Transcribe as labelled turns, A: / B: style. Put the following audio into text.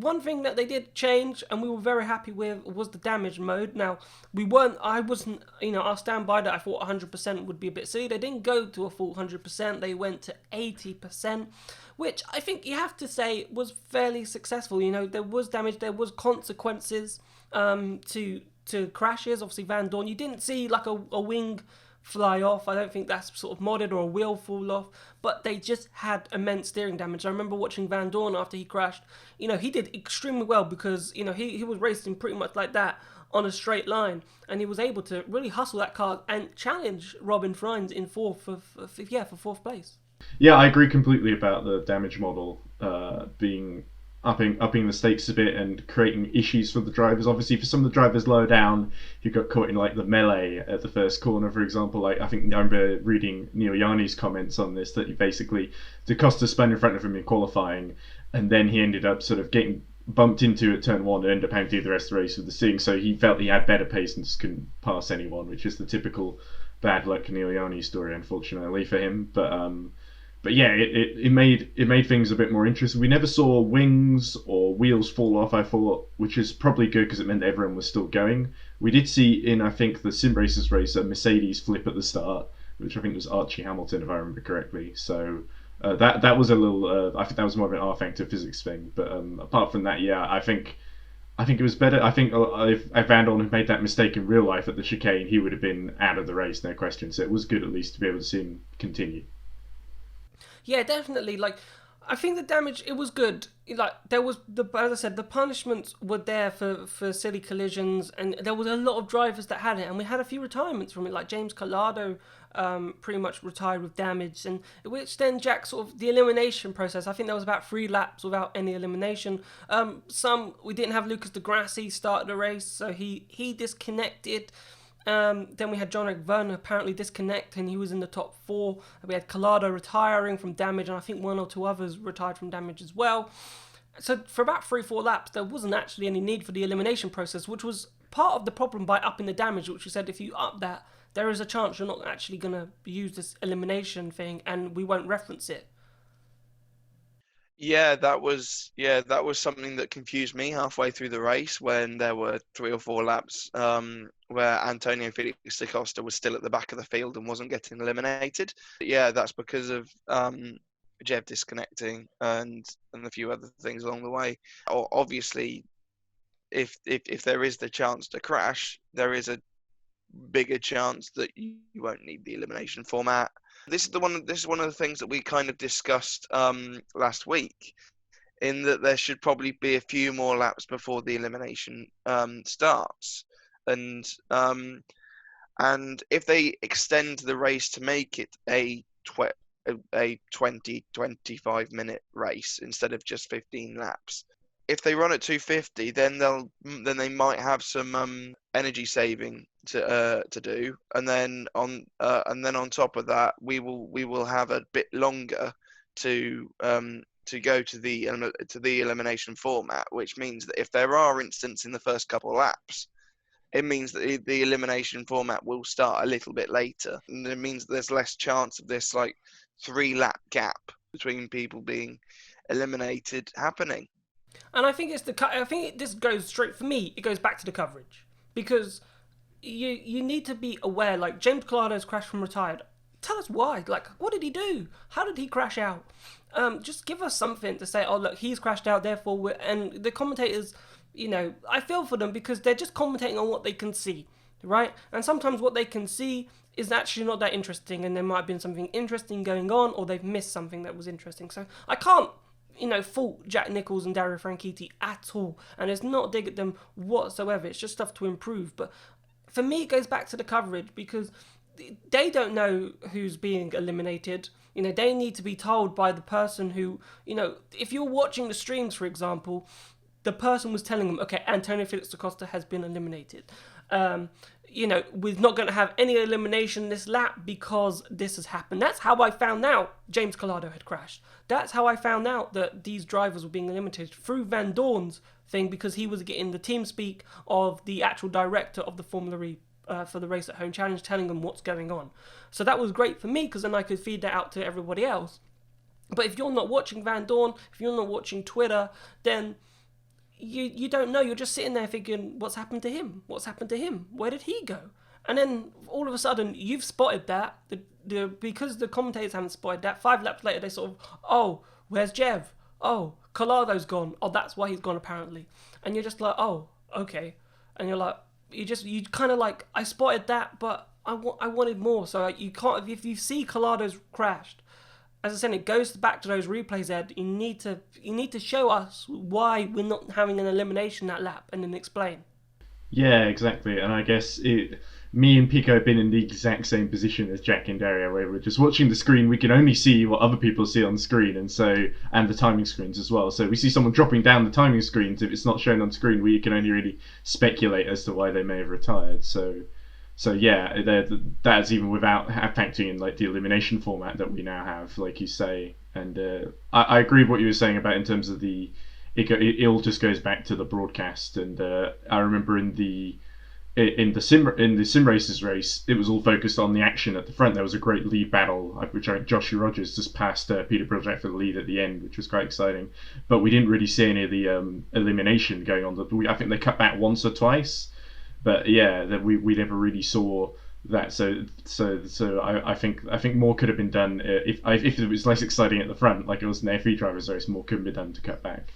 A: one thing that they did change, and we were very happy with, was the damage mode. Now, I wasn't, I'll stand by that. I thought 100% would be a bit silly. They didn't go to a full 100%. They went to 80%, which I think you have to say was fairly successful. There was damage, there was consequences to crashes. Obviously, Van Dorn, you didn't see like a wing fly off. I don't think that's sort of modded, or a wheel fall off, but they just had immense steering damage. I remember watching Van Dorn after he crashed. He did extremely well because, he was racing pretty much like that on a straight line, and he was able to really hustle that car and challenge Robin Freins in fourth for fourth place.
B: Yeah, I agree completely about the damage model being upping the stakes a bit and creating issues for the drivers. Obviously, for some of the drivers lower down who got caught in like the melee at the first corner, for example, like I remember reading Neil Yarny's comments on this, that he basically Da Costa spun in front of him in qualifying, and then he ended up sort of getting bumped into at turn one and ended up having to do the rest of the race with the Sting. So he felt he had better pace and just couldn't pass anyone, which is the typical bad luck Neil Yarny story, unfortunately for him. But yeah, it made things a bit more interesting. We never saw wings or wheels fall off, I thought, which is probably good because it meant everyone was still going. We did see in, I think, the Sim Racers race, a Mercedes flip at the start, which I think was Archie Hamilton, if I remember correctly. So that was a little. I think that was more of an R factor physics thing. But apart from that, yeah, I think it was better. I think if Van Dorn had made that mistake in real life at the chicane, he would have been out of the race, no question. So it was good at least to be able to see him continue.
A: Yeah, definitely. Like, I think the damage, it was good. Like, there was as I said, the punishments were there for silly collisions, and there was a lot of drivers that had it, and we had a few retirements from it. Like James Collado, pretty much retired with damage, and which then Jack sort of the elimination process. I think there was about 3 laps without any elimination. We didn't have Lucas Di Grassi start the race, so he disconnected. Then we had John Verner apparently disconnect, and he was in the top 4. We had Collado retiring from damage, and I think 1 or 2 others retired from damage as well. So for about 3-4 laps, there wasn't actually any need for the elimination process, which was part of the problem by upping the damage, which we said if you up that, there is a chance you're not actually going to use this elimination thing, and we won't reference it.
C: Yeah, that was something that confused me halfway through the race when there were 3 or 4 laps where Antonio Felix da Costa was still at the back of the field and wasn't getting eliminated. But yeah, that's because of Jev disconnecting and a few other things along the way. Obviously, if there is the chance to crash, there is a bigger chance that you won't need the elimination format. This is one of the things that we kind of discussed last week, in that there should probably be a few more laps before the elimination starts, and if they extend the race to make it a 20-25 minute race instead of just 15 laps. If they run at 250, then they might have some energy saving to do, and then on top of that, we will have a bit longer to go to the elimination format, which means that if there are incidents in the first couple of laps, it means that the elimination format will start a little bit later, and it means that there's less chance of this like 3-lap gap between people being eliminated happening.
A: And I think this goes straight, for me, it goes back to the coverage, because you need to be aware. Like, James Collado's crash from retired, tell us why. Like, what did he do? How did he crash out? Just give us something to say, oh look, he's crashed out, therefore and the commentators, I feel for them because they're just commentating on what they can see, right? And sometimes what they can see is actually not that interesting, and there might have been something interesting going on, or they've missed something that was interesting. So I can't fault Jack Nicholls and Dario Franchitti at all, and it's not dig at them whatsoever. It's just stuff to improve. But for me, it goes back to the coverage, because they don't know who's being eliminated. They need to be told by the person who, if you're watching the streams, for example, the person was telling them, okay, Antonio Felix da Costa has been eliminated. We're not going to have any elimination this lap because this has happened. That's how I found out James Collado had crashed. That's how I found out that these drivers were being eliminated, through Van Dorn's thing, because he was getting the team speak of the actual director of the Formula E for the Race at Home Challenge, telling them what's going on. So that was great for me, because then I could feed that out to everybody else. But if you're not watching Van Dorn, if you're not watching Twitter, then you don't know. You're just sitting there thinking, what's happened to him? What's happened to him? Where did he go? And then all of a sudden, you've spotted that. Because the commentators haven't spotted that, 5 laps later, they sort of, oh, where's Jev? Oh, Colado's gone. Oh, that's why he's gone apparently. And you're just like, oh, okay. And you're like, you kind of like, I spotted that, but I wanted more. So you can't, if you see Colado's crashed, as I said, it goes back to those replays there. You need to show us why we're not having an elimination that lap, and then explain.
B: Yeah, exactly. And I guess me and Pico have been in the exact same position as Jack and Daria, where we're just watching the screen. We can only see what other people see on the screen, and the timing screens as well. So we see someone dropping down the timing screens. If it's not shown on screen, we can only really speculate as to why they may have retired. So yeah, that's even without factoring in like the elimination format that we now have, like you say. And I agree with what you were saying about in terms of it all just goes back to the broadcast. And I remember in the sim races race, it was all focused on the action at the front. There was a great lead battle, which Josh Rogers just passed Peter Brojack for the lead at the end, which was quite exciting. But we didn't really see any of the elimination going on. I think they cut back once or twice. But yeah, that we never really saw that. So I think more could have been done if it was less exciting at the front, like it was an F3 drivers race. More could have been done to cut back.